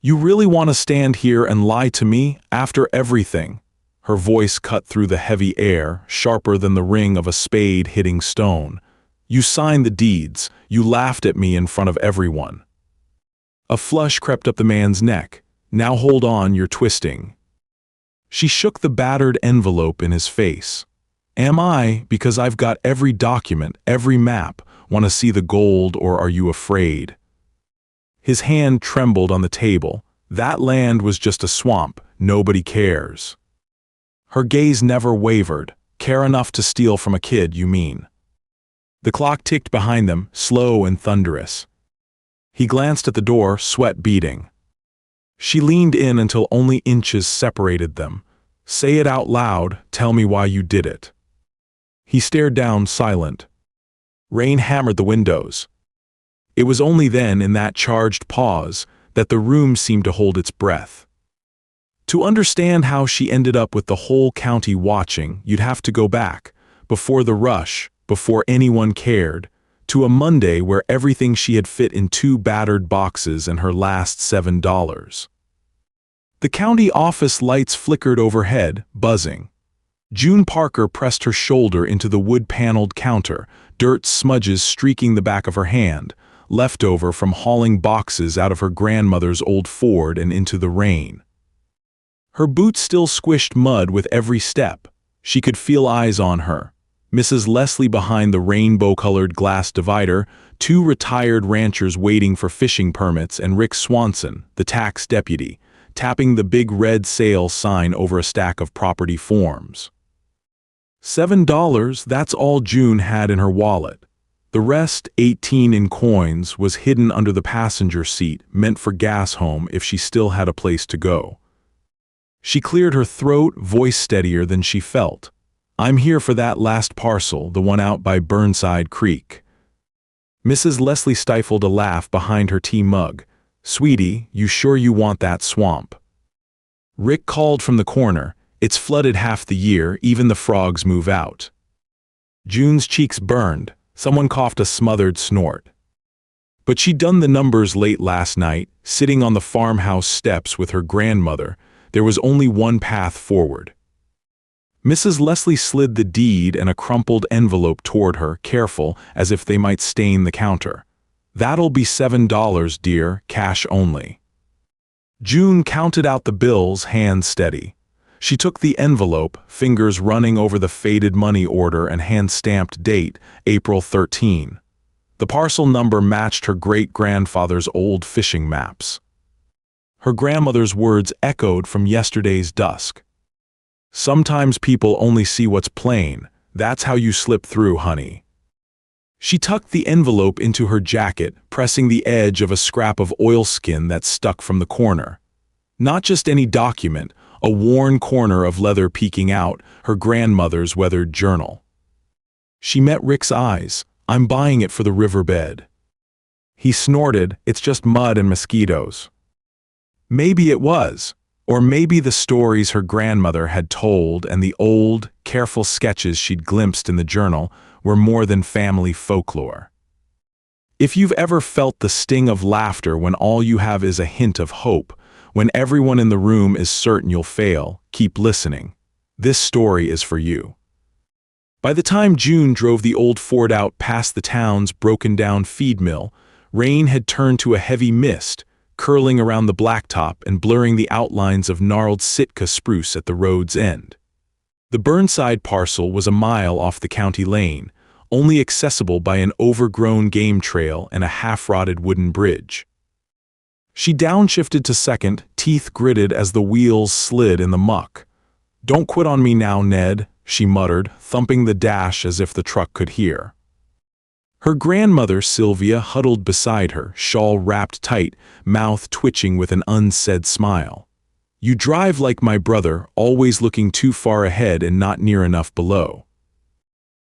You really want to stand here and lie to me after everything? Her voice cut through the heavy air, sharper than the ring of a spade hitting stone. You signed the deeds. You laughed at me in front of everyone. A flush crept up the man's neck. Now hold on, you're twisting. She shook the battered envelope in his face. Am I, because I've got every document, every map, want to see the gold, or are you afraid? His hand trembled on the table. That land was just a swamp. Nobody cares. Her gaze never wavered. Care enough to steal from a kid, you mean? The clock ticked behind them, slow and thunderous. He glanced at the door, sweat beading. She leaned in until only inches separated them. Say it out loud, tell me why you did it. He stared down, silent. Rain hammered the windows. It was only then, in that charged pause, that the room seemed to hold its breath. To understand how she ended up with the whole county watching, you'd have to go back, before the rush, before anyone cared, to a Monday where everything she had fit in 2 battered boxes and her last $7. The county office lights flickered overhead, buzzing. June Parker pressed her shoulder into the wood-paneled counter, dirt smudges streaking the back of her hand, leftover from hauling boxes out of her grandmother's old Ford and into the rain. Her boots still squished mud with every step. She could feel eyes on her. Mrs. Leslie behind the rainbow-colored glass divider, 2 retired ranchers waiting for fishing permits, and Rick Swanson, the tax deputy, tapping the big red sale sign over a stack of property forms. $7, that's all June had in her wallet. The rest, 18 in coins, was hidden under the passenger seat, meant for gas home if she still had a place to go. She cleared her throat, voice steadier than she felt. I'm here for that last parcel, the one out by Burnside Creek. Mrs. Leslie stifled a laugh behind her tea mug. Sweetie, you sure you want that swamp? Rick called from the corner. It's flooded half the year, even the frogs move out. June's cheeks burned. Someone coughed a smothered snort. But she'd done the numbers late last night, sitting on the farmhouse steps with her grandmother. There was only one path forward. Mrs. Leslie slid the deed and a crumpled envelope toward her, careful, as if they might stain the counter. That'll be $7, dear, cash only. June counted out the bills, hands steady. She took the envelope, fingers running over the faded money order and hand-stamped date, April 13. The parcel number matched her great-grandfather's old fishing maps. Her grandmother's words echoed from yesterday's dusk. Sometimes people only see what's plain. That's how you slip through, honey. She tucked the envelope into her jacket, pressing the edge of a scrap of oilskin that stuck from the corner. Not just any document, a worn corner of leather peeking out, her grandmother's weathered journal. She met Rick's eyes. I'm buying it for the riverbed. He snorted, it's just mud and mosquitoes. Maybe it was. Or maybe the stories her grandmother had told and the old, careful sketches she'd glimpsed in the journal were more than family folklore. If you've ever felt the sting of laughter when all you have is a hint of hope, when everyone in the room is certain you'll fail, keep listening. This story is for you. By the time June drove the old Ford out past the town's broken-down feed mill, rain had turned to a heavy mist, curling around the blacktop and blurring the outlines of gnarled Sitka spruce at the road's end. The Burnside parcel was a mile off the county lane, only accessible by an overgrown game trail and a half-rotted wooden bridge. She downshifted to second, teeth gritted as the wheels slid in the muck. Don't quit on me now, Ned, she muttered, thumping the dash as if the truck could hear. Her grandmother, Sylvia, huddled beside her, shawl wrapped tight, mouth twitching with an unsaid smile. You drive like my brother, always looking too far ahead and not near enough below.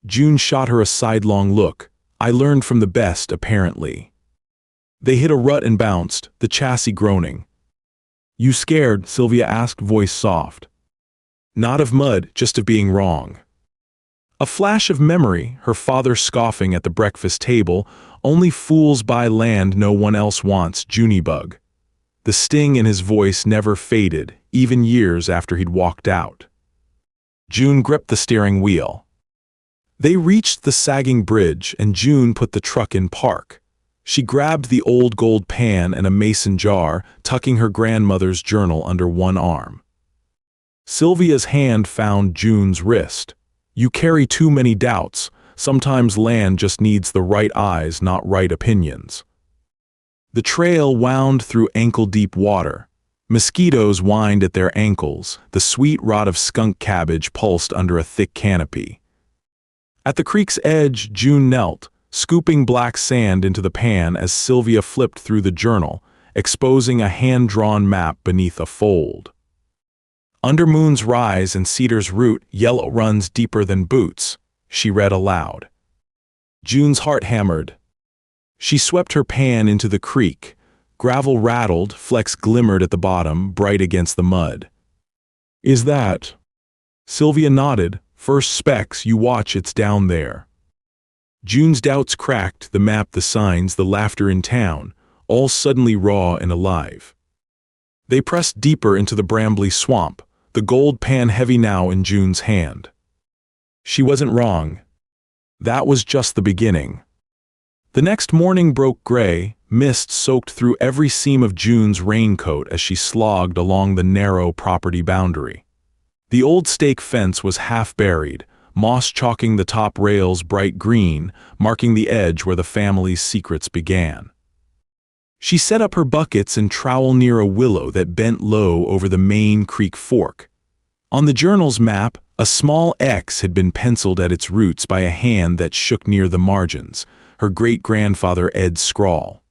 June shot her a sidelong look. I learned from the best, apparently. They hit a rut and bounced, the chassis groaning. You scared? Sylvia asked, voice soft. Not of mud, just of being wrong. A flash of memory, her father scoffing at the breakfast table, only fools buy land no one else wants, Junebug. The sting in his voice never faded, even years after he'd walked out. June gripped the steering wheel. They reached the sagging bridge, and June put the truck in park. She grabbed the old gold pan and a mason jar, tucking her grandmother's journal under one arm. Sylvia's hand found June's wrist. "You carry too many doubts. Sometimes land just needs the right eyes, not right opinions." The trail wound through ankle-deep water. Mosquitoes whined at their ankles. The sweet rot of skunk cabbage pulsed under a thick canopy. At the creek's edge, June knelt, scooping black sand into the pan as Sylvia flipped through the journal, exposing a hand-drawn map beneath a fold. "Under Moon's rise and Cedar's root, yellow runs deeper than boots," she read aloud. June's heart hammered. She swept her pan into the creek. Gravel rattled, flecks glimmered at the bottom, bright against the mud. "Is that?" Sylvia nodded. "First specks, you watch, it's down there." June's doubts cracked, the map, the signs, the laughter in town, all suddenly raw and alive. They pressed deeper into the brambly swamp, the gold pan heavy now in June's hand. She wasn't wrong. That was just the beginning. The next morning broke gray. Mist soaked through every seam of June's raincoat as she slogged along the narrow property boundary. The old stake fence was half buried, moss chalking the top rails bright green, marking the edge where the family's secrets began. She set up her buckets and trowel near a willow that bent low over the main creek fork. On the journal's map, a small X had been penciled at its roots by a hand that shook near the margins, her great-grandfather Ed's scrawl.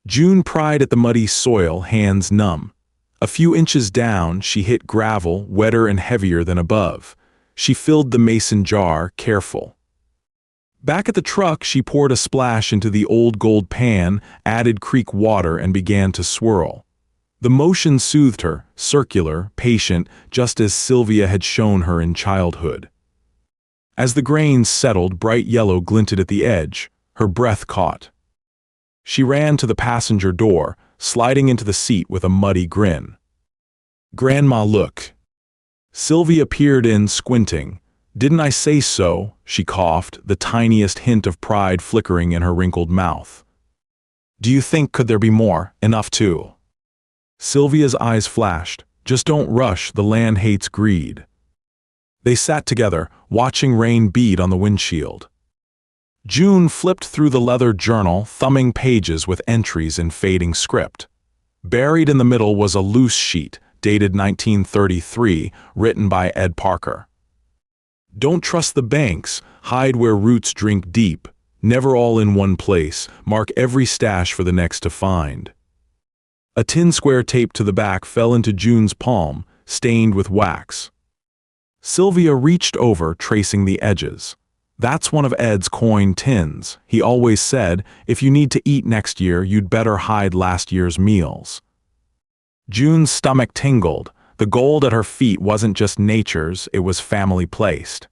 June pried at the muddy soil, hands numb. A few inches down, she hit gravel, wetter and heavier than above. She filled the mason jar, careful. Back at the truck, she poured a splash into the old gold pan, added creek water, and began to swirl. The motion soothed her, circular, patient, just as Sylvia had shown her in childhood. As the grains settled, bright yellow glinted at the edge. Her breath caught. She ran to the passenger door, sliding into the seat with a muddy grin. "Grandma, look." Sylvia peered in, squinting. "Didn't I say so?" she coughed, the tiniest hint of pride flickering in her wrinkled mouth. "Do you think could there be more? Enough too?" Sylvia's eyes flashed. "Just don't rush, the land hates greed." They sat together, watching rain bead on the windshield. June flipped through the leather journal, thumbing pages with entries in fading script. Buried in the middle was a loose sheet, dated 1933, written by Ed Parker. "Don't trust the banks, hide where roots drink deep, never all in one place, mark every stash for the next to find." A tin square taped to the back fell into June's palm, stained with wax. Sylvia reached over, tracing the edges. "That's one of Ed's coin tins. He always said, if you need to eat next year, you'd better hide last year's meals." June's stomach tingled. The gold at her feet wasn't just nature's, it was family placed.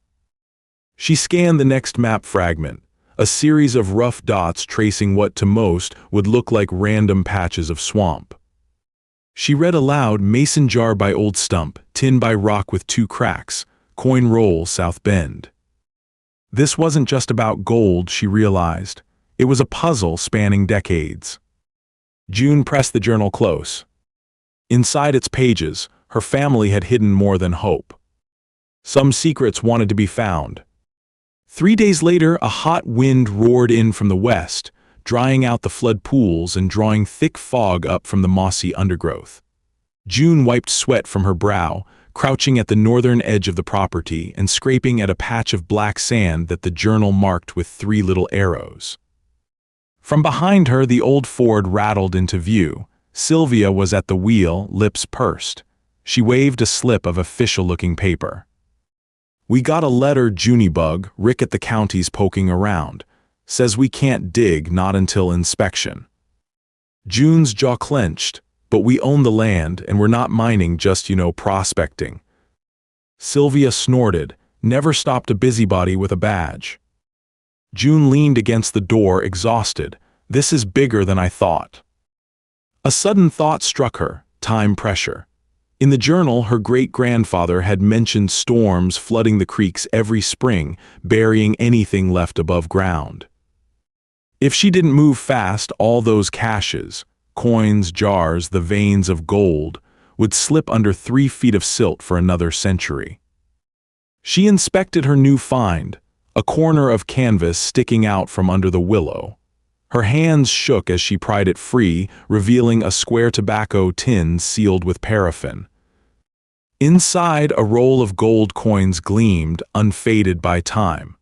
She scanned the next map fragment, a series of rough dots tracing what to most would look like random patches of swamp. She read aloud, "Mason jar by Old Stump, tin by rock with 2 cracks, coin roll South Bend." This wasn't just about gold, she realized. It was a puzzle spanning decades. June pressed the journal close. Inside its pages, her family had hidden more than hope. Some secrets wanted to be found. 3 days later, a hot wind roared in from the west, drying out the flood pools and drawing thick fog up from the mossy undergrowth. June wiped sweat from her brow, crouching at the northern edge of the property and scraping at a patch of black sand that the journal marked with 3 little arrows. From behind her, the old Ford rattled into view. Sylvia was at the wheel, lips pursed. She waved a slip of official-looking paper. "We got a letter, Junebug, Rick at the county's poking around. Says we can't dig, not until inspection." June's jaw clenched. "But we own the land, and we're not mining, just, prospecting." Sylvia snorted, never stopped a busybody with a badge. June leaned against the door, exhausted. "This is bigger than I thought." A sudden thought struck her: time pressure. In the journal, her great-grandfather had mentioned storms flooding the creeks every spring, burying anything left above ground. If she didn't move fast, all those caches, coins, jars, the veins of gold, would slip under 3 feet of silt for another century. She inspected her new find, a corner of canvas sticking out from under the willow. Her hands shook as she pried it free, revealing a square tobacco tin sealed with paraffin. Inside, a roll of gold coins gleamed, unfaded by time.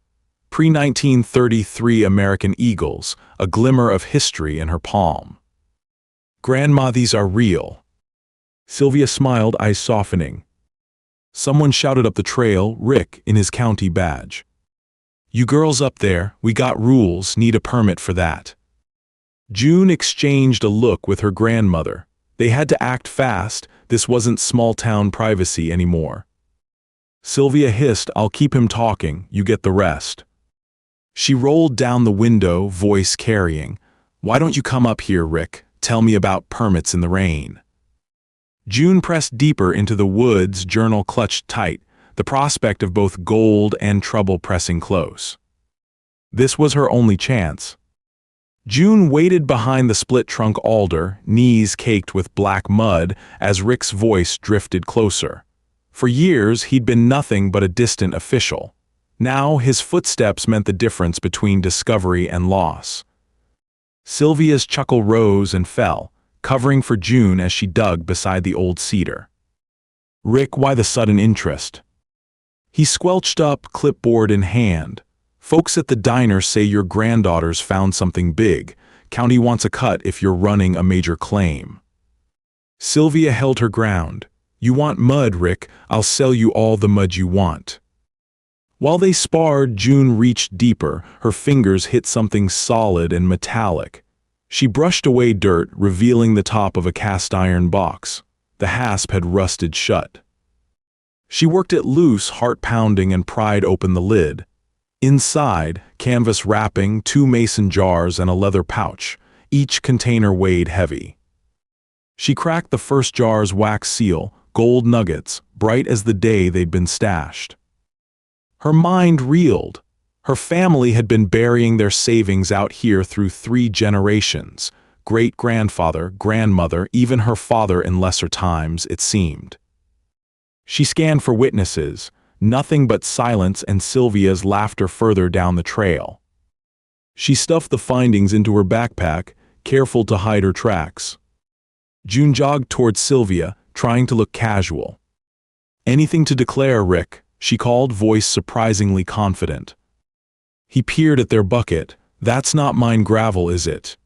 Pre-1933 American eagles, a glimmer of history in her palm. "Grandma, these are real." Sylvia smiled, eyes softening. Someone shouted up the trail, Rick, in his county badge. "You girls up there, we got rules, need a permit for that." June exchanged a look with her grandmother. They had to act fast, this wasn't small-town privacy anymore. Sylvia hissed, "I'll keep him talking, you get the rest." She rolled down the window, voice carrying, "Why don't you come up here, Rick? Tell me about permits in the rain." June pressed deeper into the woods, journal clutched tight, the prospect of both gold and trouble pressing close. This was her only chance. June waited behind the split-trunk alder, knees caked with black mud, as Rick's voice drifted closer. For years, he'd been nothing but a distant official. Now, his footsteps meant the difference between discovery and loss. Sylvia's chuckle rose and fell, covering for June as she dug beside the old cedar. "Rick, why the sudden interest?" He squelched up, clipboard in hand. "Folks at the diner say your granddaughter's found something big. County wants a cut if you're running a major claim." Sylvia held her ground. "You want mud, Rick? I'll sell you all the mud you want." While they sparred, June reached deeper, her fingers hit something solid and metallic. She brushed away dirt, revealing the top of a cast-iron box. The hasp had rusted shut. She worked it loose, heart pounding, and pried open the lid. Inside, canvas wrapping, 2 mason jars, and a leather pouch. Each container weighed heavy. She cracked the first jar's wax seal, gold nuggets, bright as the day they'd been stashed. Her mind reeled. Her family had been burying their savings out here through 3 generations. Great-grandfather, grandmother, even her father in lesser times, it seemed. She scanned for witnesses. Nothing but silence and Sylvia's laughter further down the trail. She stuffed the findings into her backpack, careful to hide her tracks. June jogged towards Sylvia, trying to look casual. "Anything to declare, Rick?" she called, voice surprisingly confident. He peered at their bucket. "That's not mine gravel, is it?"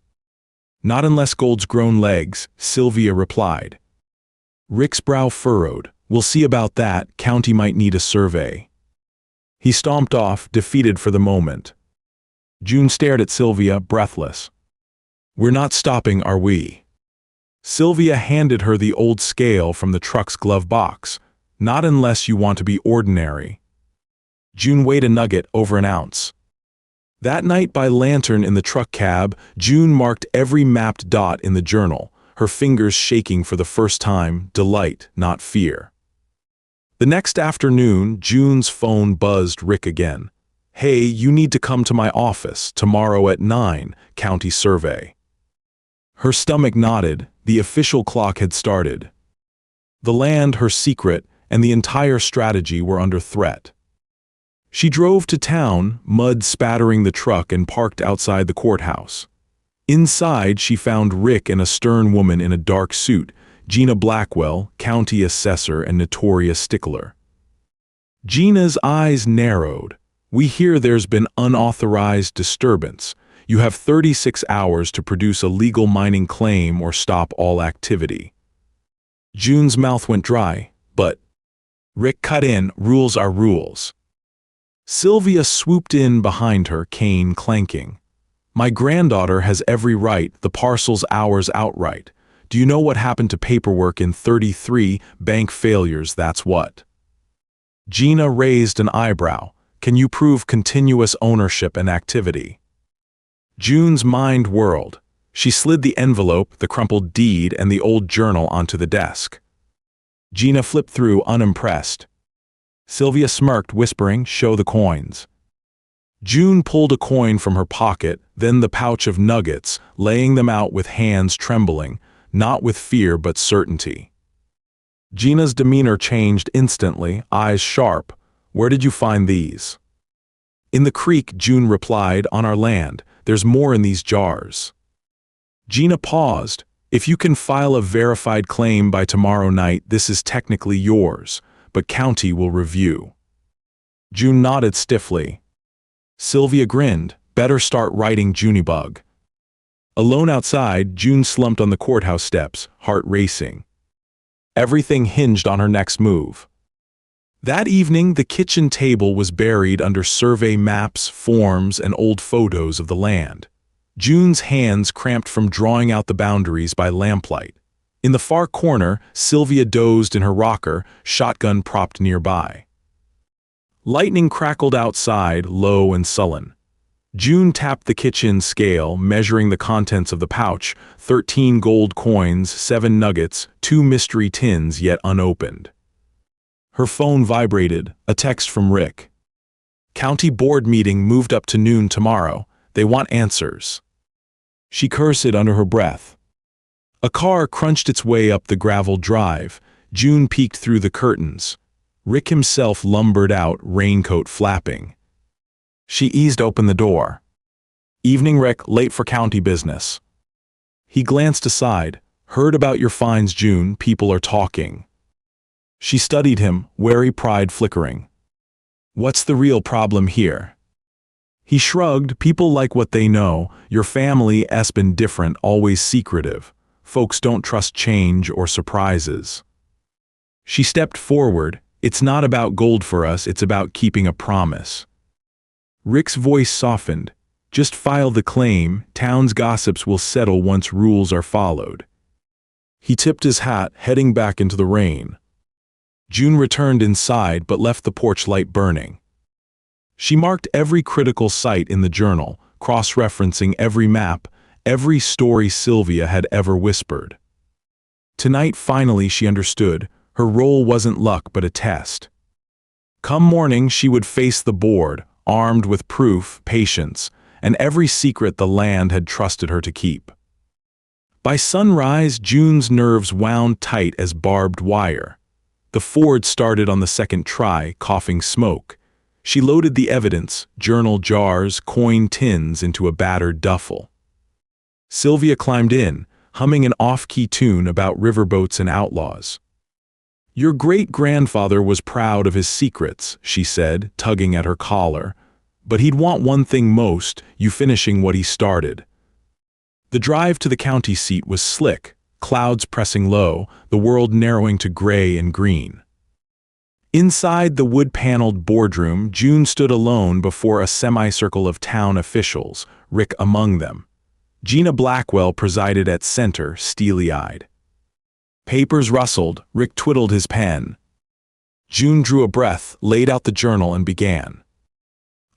"Not unless gold's grown legs," Sylvia replied. Rick's brow furrowed. "We'll see about that, county might need a survey." He stomped off, defeated for the moment. June stared at Sylvia, breathless. "We're not stopping, are we?" Sylvia handed her the old scale from the truck's glove box. "Not unless you want to be ordinary." June weighed a nugget over an ounce. That night by lantern in the truck cab, June marked every mapped dot in the journal, her fingers shaking for the first time, delight, not fear. The next afternoon, June's phone buzzed Rick again. "Hey, you need to come to my office, tomorrow at 9, county survey." Her stomach knotted, the official clock had started. The land, her secret, and the entire strategy were under threat. She drove to town, mud spattering the truck, and parked outside the courthouse. Inside, she found Rick and a stern woman in a dark suit, Gina Blackwell, county assessor and notorious stickler. Gina's eyes narrowed. "We hear there's been unauthorized disturbance. You have 36 hours to produce a legal mining claim or stop all activity." June's mouth went dry. "But..." Rick cut in, "Rules are rules." Sylvia swooped in behind her, cane clanking. "My granddaughter has every right, the parcel's ours outright. Do you know what happened to paperwork in 33? Bank failures, that's what." Gina raised an eyebrow. "Can you prove continuous ownership and activity?" June's mind whirled. She slid the envelope, the crumpled deed, and the old journal onto the desk. Gina flipped through, unimpressed. Sylvia smirked, whispering, "Show the coins." June pulled a coin from her pocket, then the pouch of nuggets, laying them out with hands trembling, not with fear but certainty. Gina's demeanor changed instantly, eyes sharp. "Where did you find these?" "In the creek," June replied, "on our land. There's more in these jars." Gina paused. "If you can file a verified claim by tomorrow night, this is technically yours, but county will review." June nodded stiffly. Sylvia grinned. "Better start writing, Junebug." Alone outside, June slumped on the courthouse steps, heart racing. Everything hinged on her next move. That evening, the kitchen table was buried under survey maps, forms, and old photos of the land. June's hands cramped from drawing out the boundaries by lamplight. In the far corner, Sylvia dozed in her rocker, shotgun propped nearby. Lightning crackled outside, low and sullen. June tapped the kitchen scale, measuring the contents of the pouch: 13 gold coins, 7 nuggets, 2 mystery tins yet unopened. Her phone vibrated, a text from Rick. "County board meeting moved up to noon tomorrow. They want answers." She cursed under her breath. A car crunched its way up the gravel drive. June peeked through the curtains. Rick himself lumbered out, raincoat flapping. She eased open the door. "Evening, Rick, late for county business." He glanced aside. "Heard about your fines, June. People are talking." She studied him, wary pride flickering. "What's the real problem here?" He shrugged. "People like what they know. Your family's been different, always secretive. Folks don't trust change or surprises." She stepped forward. "It's not about gold for us, it's about keeping a promise." Rick's voice softened. "Just file the claim. Town's gossips will settle once rules are followed." He tipped his hat, heading back into the rain. June returned inside but left the porch light burning. She marked every critical site in the journal, cross-referencing every map, every story Sylvia had ever whispered. Tonight, finally, she understood. Her role wasn't luck but a test. Come morning, she would face the board, armed with proof, patience, and every secret the land had trusted her to keep. By sunrise, June's nerves wound tight as barbed wire. The Ford started on the second try, coughing smoke. She loaded the evidence, journal jars, coin tins, into a battered duffel. Sylvia climbed in, humming an off-key tune about riverboats and outlaws. "Your great-grandfather was proud of his secrets," she said, tugging at her collar. "But he'd want one thing most, you finishing what he started." The drive to the county seat was slick, clouds pressing low, the world narrowing to gray and green. Inside the wood-paneled boardroom, June stood alone before a semicircle of town officials, Rick among them. Gina Blackwell presided at center, steely-eyed. Papers rustled, Rick twiddled his pen. June drew a breath, laid out the journal, and began.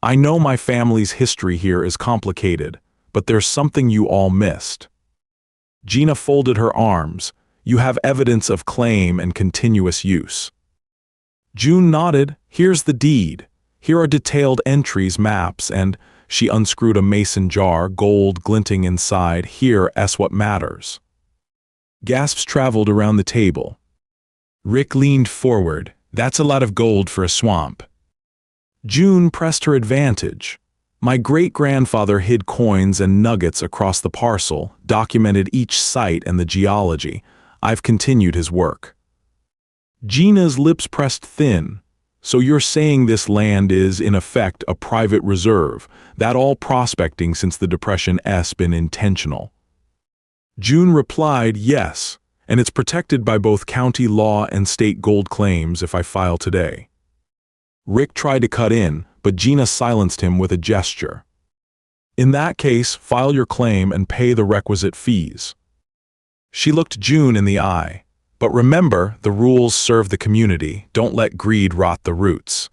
"I know my family's history here is complicated, but there's something you all missed." Gina folded her arms. "You have evidence of claim and continuous use." June nodded. "Here's the deed. Here are detailed entries, maps, and—" she unscrewed a mason jar, gold glinting inside. "Here's what matters." Gasps traveled around the table. Rick leaned forward. "That's a lot of gold for a swamp." June pressed her advantage. "My great-grandfather hid coins and nuggets across the parcel, documented each site and the geology. I've continued his work." Gina's lips pressed thin. "So you're saying this land is, in effect, a private reserve, that all prospecting since the Depression's been intentional?" June replied, "Yes, and it's protected by both county law and state gold claims if I file today." Rick tried to cut in, but Gina silenced him with a gesture. "In that case, file your claim and pay the requisite fees." She looked June in the eye. "But remember, the rules serve the community. Don't let greed rot the roots."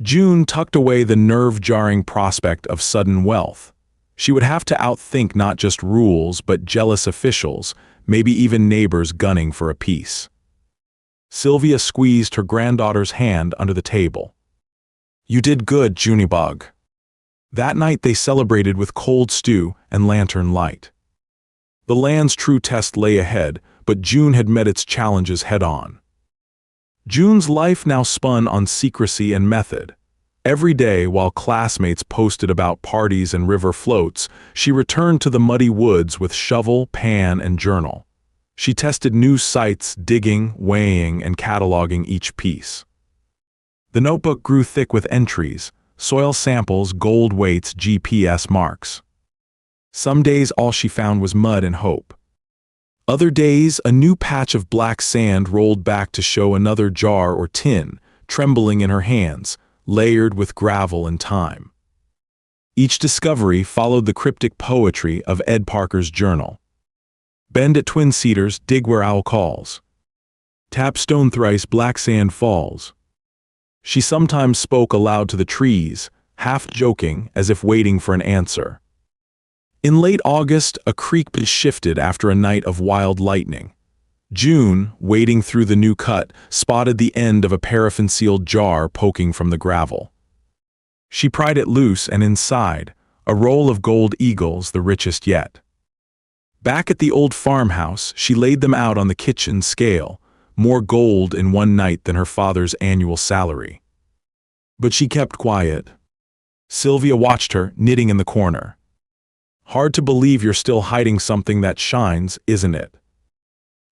June tucked away the nerve-jarring prospect of sudden wealth. She would have to outthink not just rules but jealous officials, maybe even neighbors gunning for a piece. Sylvia squeezed her granddaughter's hand under the table. "You did good, Junibug." That night they celebrated with cold stew and lantern light. The land's true test lay ahead, but June had met its challenges head-on. June's life now spun on secrecy and method. Every day, while classmates posted about parties and river floats, she returned to the muddy woods with shovel, pan, and journal. She tested new sites, digging, weighing, and cataloging each piece. The notebook grew thick with entries, soil samples, gold weights, GPS marks. Some days all she found was mud and hope. Other days, a new patch of black sand rolled back to show another jar or tin, trembling in her hands, layered with gravel and time. Each discovery followed the cryptic poetry of Ed Parker's journal. Bend at Twin Cedars, dig where owl calls. Tap stone thrice, black sand falls. She sometimes spoke aloud to the trees, half joking as if waiting for an answer. In late August, a creek shifted after a night of wild lightning. June, wading through the new cut, spotted the end of a paraffin-sealed jar poking from the gravel. She pried it loose, and inside, a roll of gold eagles, the richest yet. Back at the old farmhouse, she laid them out on the kitchen scale, more gold in one night than her father's annual salary. But she kept quiet. Sylvia watched her, knitting in the corner. "Hard to believe you're still hiding something that shines, isn't it?"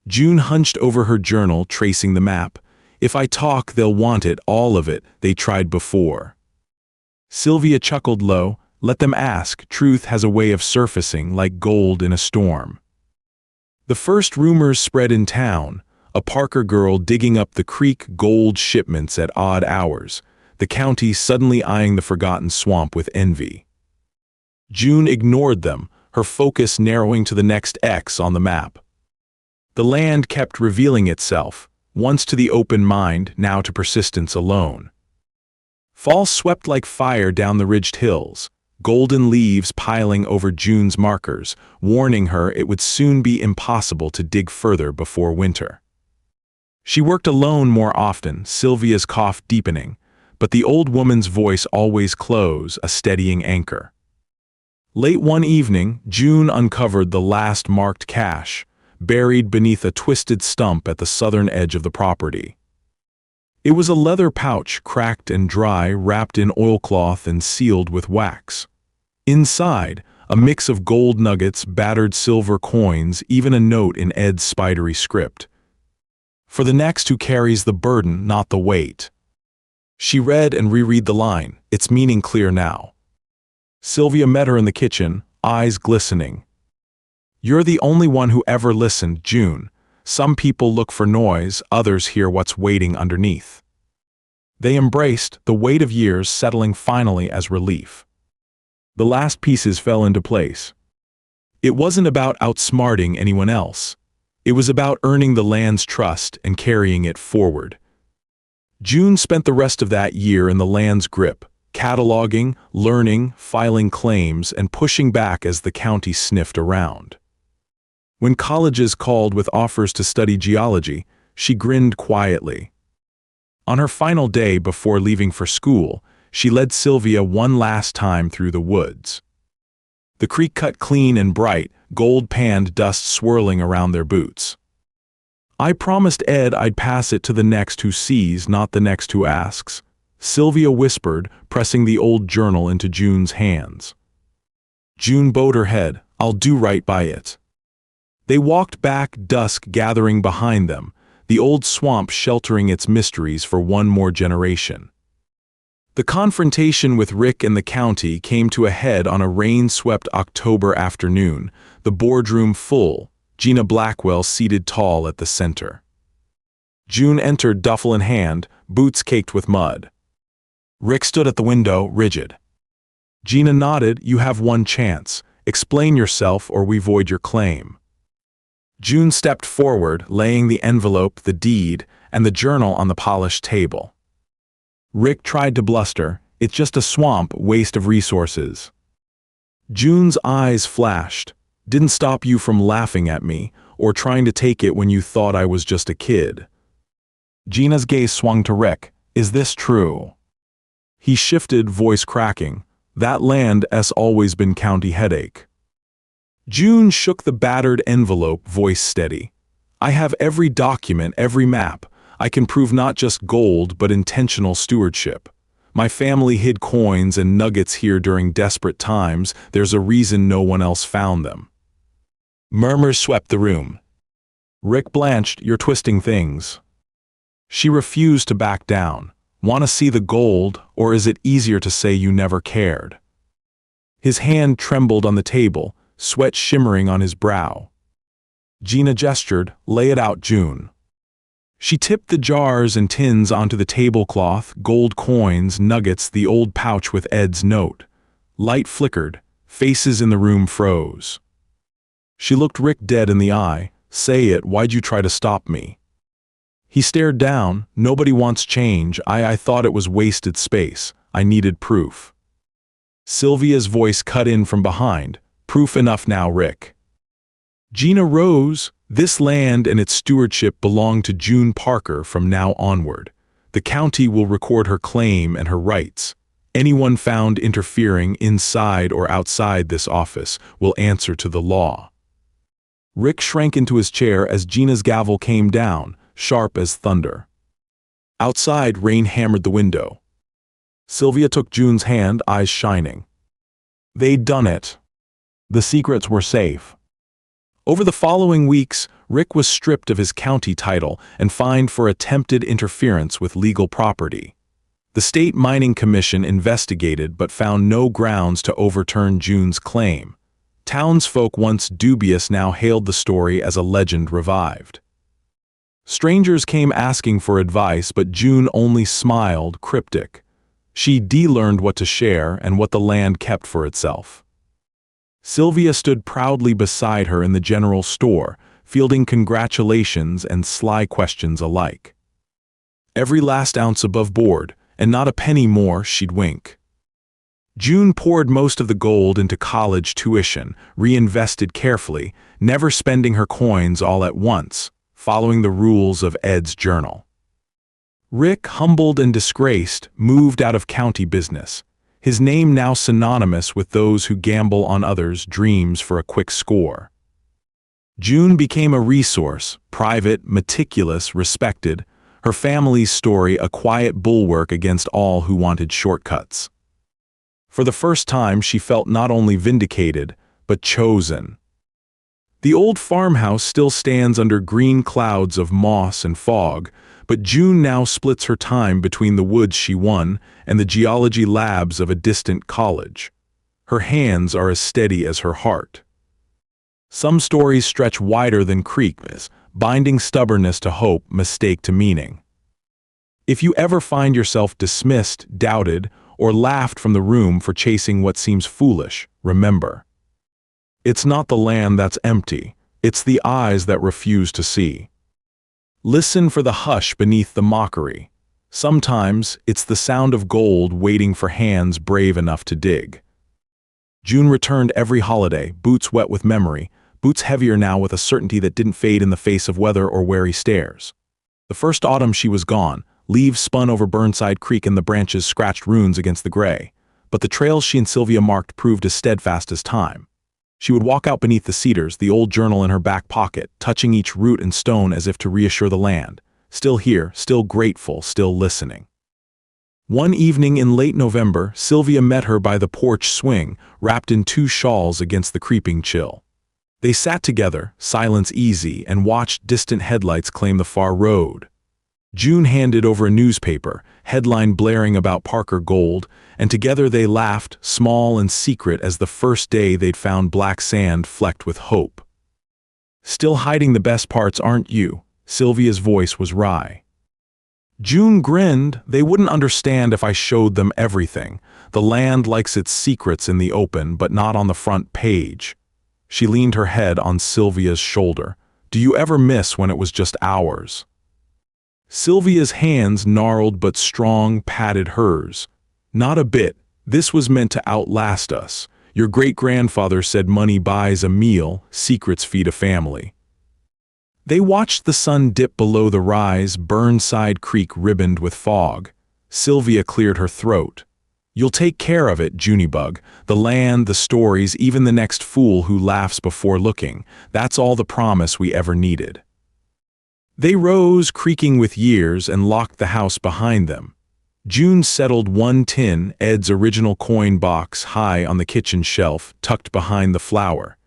June hunched over her journal, tracing the map. "If I talk, they'll want it, all of it, they tried before." Sylvia chuckled low. "Let them ask, truth has a way of surfacing like gold in a storm." The first rumors spread in town, a Parker girl digging up the creek gold shipments at odd hours, the county suddenly eyeing the forgotten swamp with envy. June ignored them, her focus narrowing to the next X on the map. The land kept revealing itself, once to the open mind, now to persistence alone. Fall swept like fire down the ridged hills, golden leaves piling over June's markers, warning her it would soon be impossible to dig further before winter. She worked alone more often, Sylvia's cough deepening, but the old woman's voice always close, a steadying anchor. Late one evening, June uncovered the last marked cache, buried beneath a twisted stump at the southern edge of the property. It was a leather pouch, cracked and dry, wrapped in oilcloth and sealed with wax. Inside, a mix of gold nuggets, battered silver coins, even a note in Ed's spidery script. "For the next who carries the burden, not the weight." She read and reread the line, its meaning clear now. Sylvia met her in the kitchen, eyes glistening. "You're the only one who ever listened, June. Some people look for noise, others hear what's waiting underneath." They embraced, the weight of years settling finally as relief. The last pieces fell into place. It wasn't about outsmarting anyone else. It was about earning the land's trust and carrying it forward. June spent the rest of that year in the land's grip, cataloging, learning, filing claims, and pushing back as the county sniffed around. When colleges called with offers to study geology, she grinned quietly. On her final day before leaving for school, she led Sylvia one last time through the woods. The creek cut clean and bright, gold-panned dust swirling around their boots. "I promised Ed I'd pass it to the next who sees, not the next who asks," Sylvia whispered, pressing the old journal into June's hands. June bowed her head. "I'll do right by it." They walked back, dusk gathering behind them, the old swamp sheltering its mysteries for one more generation. The confrontation with Rick and the county came to a head on a rain-swept October afternoon, the boardroom full, Gina Blackwell seated tall at the center. June entered, duffel in hand, boots caked with mud. Rick stood at the window, rigid. Gina nodded. "You have one chance. Explain yourself or we void your claim." June stepped forward, laying the envelope, the deed, and the journal on the polished table. Rick tried to bluster. "It's just a swamp, waste of resources." June's eyes flashed. Didn't stop you from laughing at me or trying to take it when you thought I was just a kid. Gina's gaze swung to Rick. Is this true? He shifted, voice cracking. That land has always been county headache. June shook the battered envelope, voice steady. I have every document, every map. I can prove not just gold, but intentional stewardship. My family hid coins and nuggets here during desperate times. There's a reason no one else found them. Murmurs swept the room. Rick blanched. You're twisting things. She refused to back down. Want to see the gold, or is it easier to say you never cared? His hand trembled on the table, sweat shimmering on his brow. Gina gestured. Lay it out, June. She tipped the jars and tins onto the tablecloth, gold coins, nuggets, the old pouch with Ed's note. Light flickered. Faces in the room froze. She looked Rick dead in the eye. Say it, why'd you try to stop me? He stared down. Nobody wants change. I thought it was wasted space. I needed proof. Sylvia's voice cut in from behind. Proof enough now, Rick. Gina rose. This land and its stewardship belong to June Parker from now onward. The county will record her claim and her rights. Anyone found interfering inside or outside this office will answer to the law. Rick shrank into his chair as Gina's gavel came down, sharp as thunder. Outside, rain hammered the window. Sylvia took June's hand, eyes shining. They'd done it. The secrets were safe. Over the following weeks, Rick was stripped of his county title and fined for attempted interference with legal property. The State Mining Commission investigated but found no grounds to overturn June's claim. Townsfolk once dubious now hailed the story as a legend revived. Strangers came asking for advice, but June only smiled, cryptic. She de-learned what to share and what the land kept for itself. Sylvia stood proudly beside her in the general store, fielding congratulations and sly questions alike. Every last ounce above board, and not a penny more, she'd wink. June poured most of the gold into college tuition, reinvested carefully, never spending her coins all at once, following the rules of Ed's journal. Rick, humbled and disgraced, moved out of county business, his name now synonymous with those who gamble on others' dreams for a quick score. June became a resource, private, meticulous, respected, her family's story a quiet bulwark against all who wanted shortcuts. For the first time, she felt not only vindicated, but chosen. The old farmhouse still stands under green clouds of moss and fog, but June now splits her time between the woods she won and the geology labs of a distant college. Her hands are as steady as her heart. Some stories stretch wider than creeks, binding stubbornness to hope, mistake to meaning. If you ever find yourself dismissed, doubted, or laughed from the room for chasing what seems foolish, remember. It's not the land that's empty, it's the eyes that refuse to see. Listen for the hush beneath the mockery. Sometimes it's the sound of gold waiting for hands brave enough to dig. June returned every holiday, boots wet with memory, boots heavier now with a certainty that didn't fade in the face of weather or wary stares. The first autumn she was gone, leaves spun over Burnside Creek and the branches scratched runes against the gray, but the trails she and Sylvia marked proved as steadfast as time. She would walk out beneath the cedars, the old journal in her back pocket, touching each root and stone as if to reassure the land. Still here, still grateful, still listening. One evening in late November, Sylvia met her by the porch swing, wrapped in 2 shawls against the creeping chill. They sat together, silence easy, and watched distant headlights claim the far road. June handed over a newspaper, headline blaring about Parker Gold, and together they laughed, small and secret as the first day they'd found black sand flecked with hope. Still hiding the best parts, aren't you? Sylvia's voice was wry. June grinned. They wouldn't understand if I showed them everything. The land likes its secrets in the open, but not on the front page. She leaned her head on Sylvia's shoulder. Do you ever miss when it was just ours? Sylvia's hands, gnarled but strong, patted hers. Not a bit. This was meant to outlast us. Your great-grandfather said money buys a meal, secrets feed a family. They watched the sun dip below the rise, Burnside Creek ribboned with fog. Sylvia cleared her throat. You'll take care of it, Junibug. The land, the stories, even the next fool who laughs before looking. That's all the promise we ever needed. They rose, creaking with years, and locked the house behind them. June settled one tin, Ed's original coin box, high on the kitchen shelf, tucked behind the flour.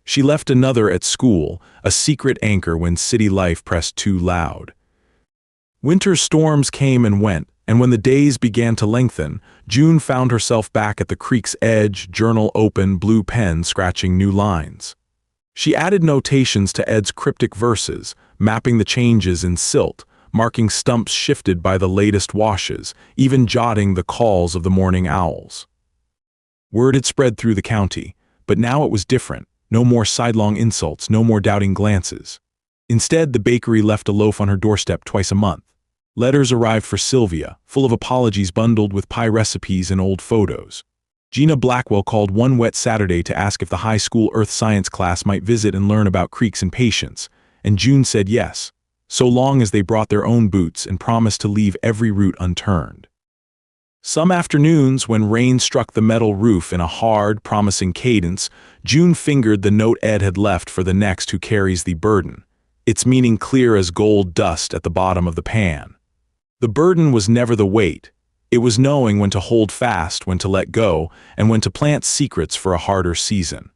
She left another at school, a secret anchor when city life pressed too loud. Winter storms came and went, and when the days began to lengthen, June found herself back at the creek's edge, journal open, blue pen scratching new lines. She added notations to Ed's cryptic verses, mapping the changes in silt, marking stumps shifted by the latest washes, even jotting the calls of the morning owls. Word had spread through the county, but now it was different. No more sidelong insults, no more doubting glances. Instead, the bakery left a loaf on her doorstep twice a month. Letters arrived for Sylvia, full of apologies bundled with pie recipes and old photos. Gina Blackwell called one wet Saturday to ask if the high school earth science class might visit and learn about creeks and patience, and June said yes, so long as they brought their own boots and promised to leave every root unturned. Some afternoons, when rain struck the metal roof in a hard, promising cadence, June fingered the note Ed had left for the next who carries the burden, its meaning clear as gold dust at the bottom of the pan. The burden was never the weight. It was knowing when to hold fast, when to let go, and when to plant secrets for a harder season.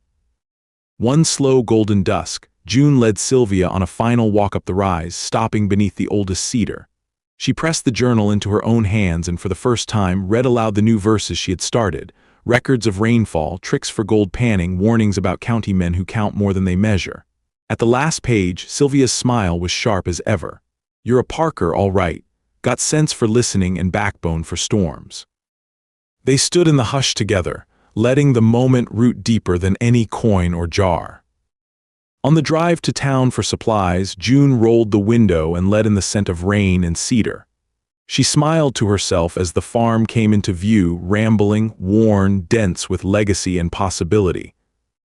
One slow golden dusk, June led Sylvia on a final walk up the rise, stopping beneath the oldest cedar. She pressed the journal into her own hands and for the first time read aloud the new verses she had started, records of rainfall, tricks for gold panning, warnings about county men who count more than they measure. At the last page, Sylvia's smile was sharp as ever. You're a Parker, all right. Got sense for listening and backbone for storms. They stood in the hush together, letting the moment root deeper than any coin or jar. On the drive to town for supplies, June rolled the window and let in the scent of rain and cedar. She smiled to herself as the farm came into view, rambling, worn, dense with legacy and possibility.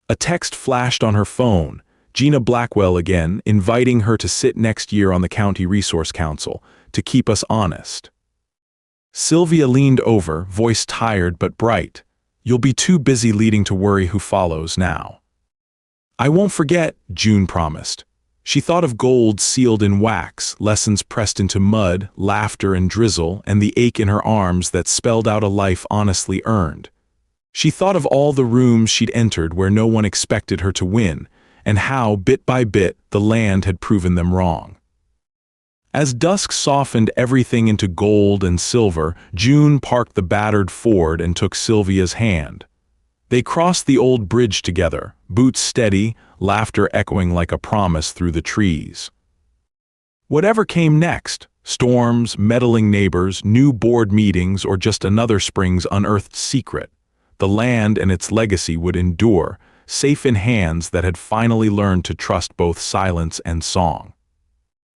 A text flashed on her phone, Gina Blackwell again, inviting her to sit next year on the County Resource Council, to keep us honest. Sylvia leaned over, voice tired but bright. You'll be too busy leading to worry who follows now. I won't forget, June promised. She thought of gold sealed in wax, lessons pressed into mud, laughter and drizzle, and the ache in her arms that spelled out a life honestly earned. She thought of all the rooms she'd entered where no one expected her to win, and how, bit by bit, the land had proven them wrong. As dusk softened everything into gold and silver, June parked the battered Ford and took Sylvia's hand. They crossed the old bridge together, boots steady, laughter echoing like a promise through the trees. Whatever came next, storms, meddling neighbors, new board meetings, or just another spring's unearthed secret, the land and its legacy would endure, safe in hands that had finally learned to trust both silence and song.